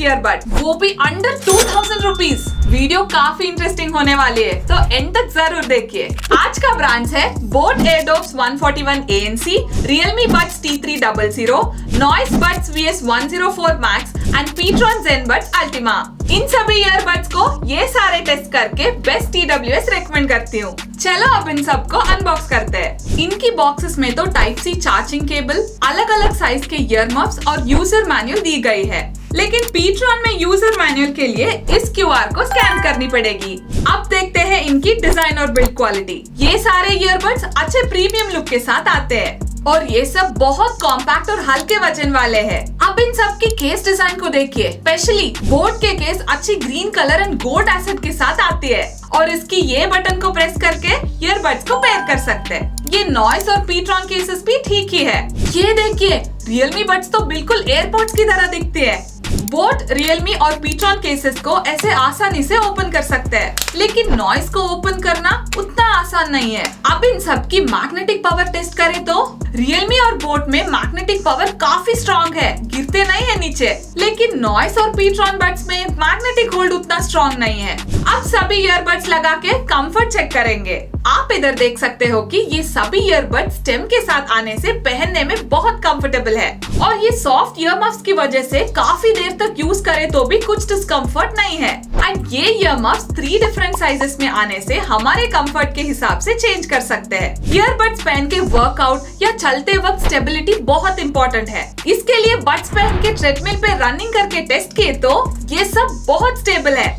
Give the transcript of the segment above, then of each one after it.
Earbuds वो भी under 2000 rupees. Video काफी इंटरेस्टिंग होने वाली है, तो एंड तक जरूर देखिए। आज का ब्रांड्स है boat Airdopes 141 ANC, Realme Buds T300, Noise Buds VS104 Max and Petron ZenBuds Ultima। इन सभी ईयरबड्स को ये सारे टेस्ट करके बेस्ट TWS रेकमेंड करती हूँ। चलो अब इन सबको अनबॉक्स करते हैं। इनकी बॉक्सेस में तो टाइप सी चार्जिंग केबल, अलग अलग साइज के ईयर मफ्स और यूजर मैनुअल दी गई है, लेकिन Petron में यूजर मैनुअल के लिए इस QR को स्कैन करनी पड़ेगी। अब देखते हैं इनकी डिजाइन और बिल्ड क्वालिटी। ये सारे ईयरबड्स अच्छे प्रीमियम लुक के साथ आते हैं और ये सब बहुत कॉम्पैक्ट और हल्के वजन वाले हैं। अब इन सब की केस डिजाइन को देखिए। स्पेशली बोट के केस अच्छी green colour and gold acid के साथ आती है और इसकी ये बटन को प्रेस करके ईयरबड्स को पेयर कर सकते हैं। ये नॉइस और Petron केसेस भी ठीक ही है। ये देखिए, Realme बड्स तो बिल्कुल एयरपोर्ट्स की तरह दिखती है। बोट, Realme और Petron केसेस को ऐसे आसानी से ओपन कर सकते हैं, लेकिन नॉइस को ओपन करना उतना आसान नहीं है। अब इन सब की मैग्नेटिक पावर टेस्ट करें तो Realme और बोट में मैग्नेटिक पावर काफी स्ट्रॉन्ग है, गिरते नहीं है नीचे। लेकिन नॉइस और Petron बड्स में मैग्नेटिक होल्ड उतना स्ट्रॉन्ग नहीं है। अब सभी ईयरबड्स लगा के कंफर्ट चेक करेंगे। आप इधर देख सकते हो कि ये सभी ईयरबड्स स्टेम के साथ आने से पहनने में बहुत कंफर्टेबल है और ये सॉफ्ट ईयर मफ्स की वजह से काफी देर तक यूज करें तो भी कुछ डिस्कम्फर्ट नहीं है। एंड ये ईयर मफ्स 3 डिफरेंट साइजेस में आने से हमारे कंफर्ट के हिसाब से चेंज कर सकते हैं। ईयरबड्स पहन के वर्कआउट या चलते वक्त स्टेबिलिटी बहुत इंपॉर्टेंट है। इसके लिए बड्स पहन के ट्रेडमिल पे रनिंग करके टेस्ट किए तो ये सब बहुत स्टेबल है,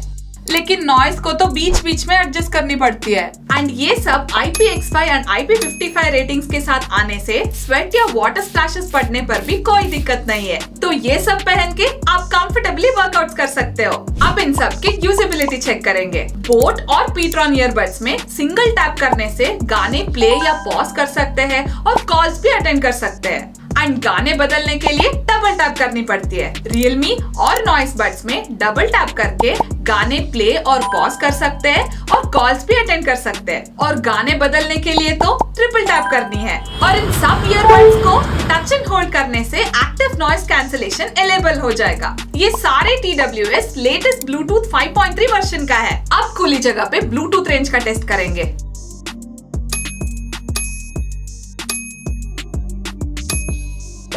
लेकिन नॉइस को तो बीच बीच में एडजस्ट करनी पड़ती है। एंड ये सब IP65 एंड IP55 रेटिंग्स के साथ आने से स्वेट या वाटर स्प्लैशेस पड़ने पर भी कोई दिक्कत नहीं है। तो ये सब पहन के आप कंफर्टेबली वर्कआउट कर सकते हो। अब इन सब की यूजेबिलिटी चेक करेंगे। बोट और Petron ईयरबड्स में सिंगल टैप करने से गाने प्ले या पॉज कर सकते हैं और कॉल्स भी अटेंड कर सकते हैं। एंड गाने बदलने के लिए डबल टैप करनी पड़ती है। Realme और नॉइस बड्स में डबल टैप करके गाने प्ले और पॉज कर सकते हैं और कॉल्स भी अटेंड कर सकते हैं। और गाने बदलने के लिए तो ट्रिपल टैप करनी है। और इन सब ईयरबड्स को टच एंड होल्ड करने से एक्टिव नॉइस कैंसलेशन एनेबल हो जाएगा। ये सारे TWS लेटेस्ट ब्लूटूथ 5.3 वर्जन का है। अब खुली जगह पे ब्लूटूथ रेंज का टेस्ट करेंगे।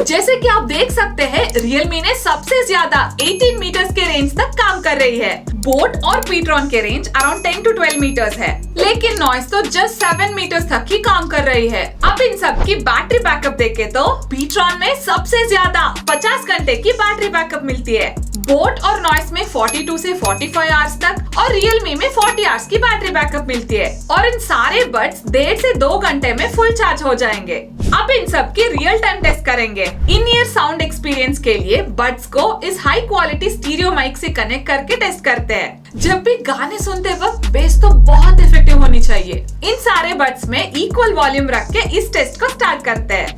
जैसे कि आप देख सकते हैं, Realme ने सबसे ज्यादा 18 मीटर्स के रेंज तक काम कर रही है। बोट और Petron के रेंज अराउंड 10 to 12 मीटर्स है, लेकिन नॉइस तो जस्ट 7 मीटर्स तक ही काम कर रही है। अब इन सब की बैटरी बैकअप देखे तो Petron में सबसे ज्यादा 50 घंटे की बैटरी बैकअप मिलती है। बोट और नॉइस में 42 से 45 आवर्स तक और Realme में 40 आवर्स की बैटरी बैकअप मिलती है। और इन सारे बड्स 1.5 से 2 घंटे में फुल चार्ज हो जाएंगे। अब इन सब की रियल टाइम टेस्ट करेंगे। इन ईयर साउंड एक्सपीरियंस के लिए बड्स को इस हाई क्वालिटी स्टीरियो माइक से कनेक्ट करके टेस्ट करते हैं। जब भी गाने सुनते वक्त बेस तो बहुत इफेक्टिव होनी चाहिए। इन सारे बड्स में इक्वल वॉल्यूम रख के इस टेस्ट को स्टार्ट करते हैं।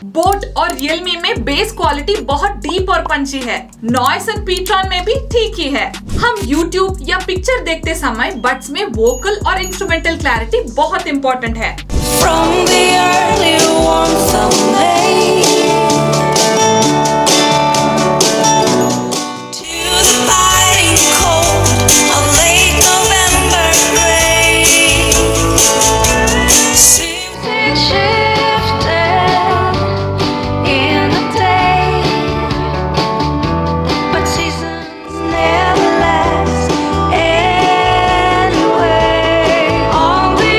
बोट और Realme में बेस क्वालिटी बहुत डीप और पंची है। नॉइस एंड Petron में भी ठीक ही है। हम YouTube या पिक्चर देखते समय बड्स में वोकल और इंस्ट्रूमेंटल क्लैरिटी बहुत इंपॉर्टेंट है। From the early warmth of May to the biting cold of late November gray, seasons shifted in a day, but seasons never last anyway. On the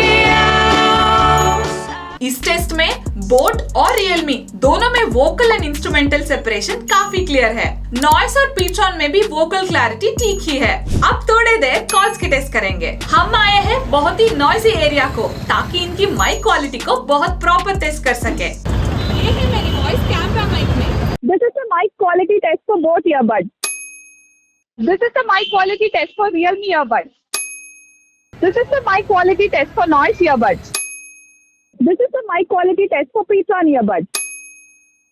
outside. इस test में boat और Realme दोनों में vocal and instrumental separation काफी clear है। Noise और Petron में भी वोकल क्लैरिटी ठीक ही है। अब थोड़े देर कॉल्स की टेस्ट करेंगे। हम आए हैं बहुत ही नॉइजी एरिया को, ताकि इनकी माइक क्वालिटी को बहुत प्रॉपर टेस्ट कर सके। ये है मेरी वॉइस कैमरा माइक में। This is the mic quality test for both earbuds. This is the mic quality test for Realme earbuds. This is the mic quality test for Noise earbuds. This is the mic quality test for Petron earbuds.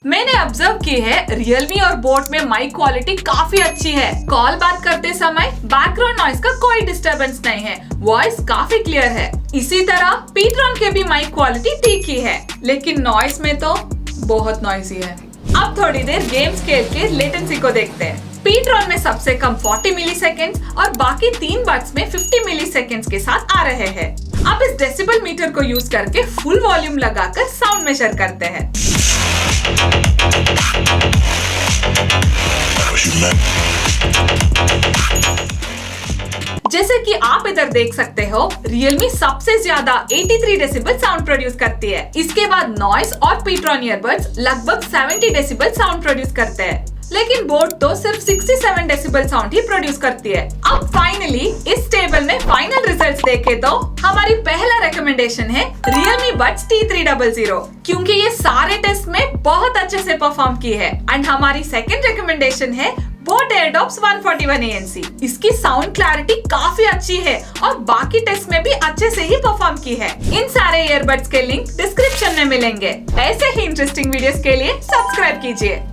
मैंने observe की है Realme और boat में mic quality काफी अच्छी है। Call बात करते समय बैकग्राउंड नॉइज का कोई डिस्टरबेंस नहीं है, वॉइस काफी क्लियर है। इसी तरह Petron के भी माइक क्वालिटी ठीक ही है, लेकिन नॉइज में तो बहुत नॉइजी है। अब थोड़ी देर गेम स्केल के लेटेंसी को देखते हैं। Petron में सबसे कम 40 मिलीसेकेंड्स और बाकी 3 बड्स में 50 मिलीसेकेंड्स के साथ आ रहे हैं। अब इस डेसिबल मीटर को यूज करके फुल वॉल्यूम लगाकर साउंड मेजर करते हैं। जैसे कि आप इधर देख सकते हो, Realme सबसे ज्यादा 83 डेसिबल साउंड प्रोड्यूस करती है। इसके बाद नॉइस और Petron ईयरबड्स लगभग 70 डेसिबल साउंड प्रोड्यूस करते हैं, लेकिन बोट तो सिर्फ 67 डेसिबल साउंड ही प्रोड्यूस करती है। अब फाइनली इस टेबल में फाइनल रिजल्ट्स देखे तो हमारी पहला रिकमेंडेशन है Realme Buds T300, क्योंकि ये सारे टेस्ट में बहुत अच्छे से परफॉर्म की है। एंड हमारी सेकंड रिकमेंडेशन है बोट एयरडॉप्स 141 ANC। इसकी साउंड क्लैरिटी काफी अच्छी है और बाकी टेस्ट में भी अच्छे से ही परफॉर्म की है। इन सारे ईयरबड्स के लिंक डिस्क्रिप्शन में मिलेंगे। ऐसे ही इंटरेस्टिंग वीडियोस के लिए सब्सक्राइब कीजिए।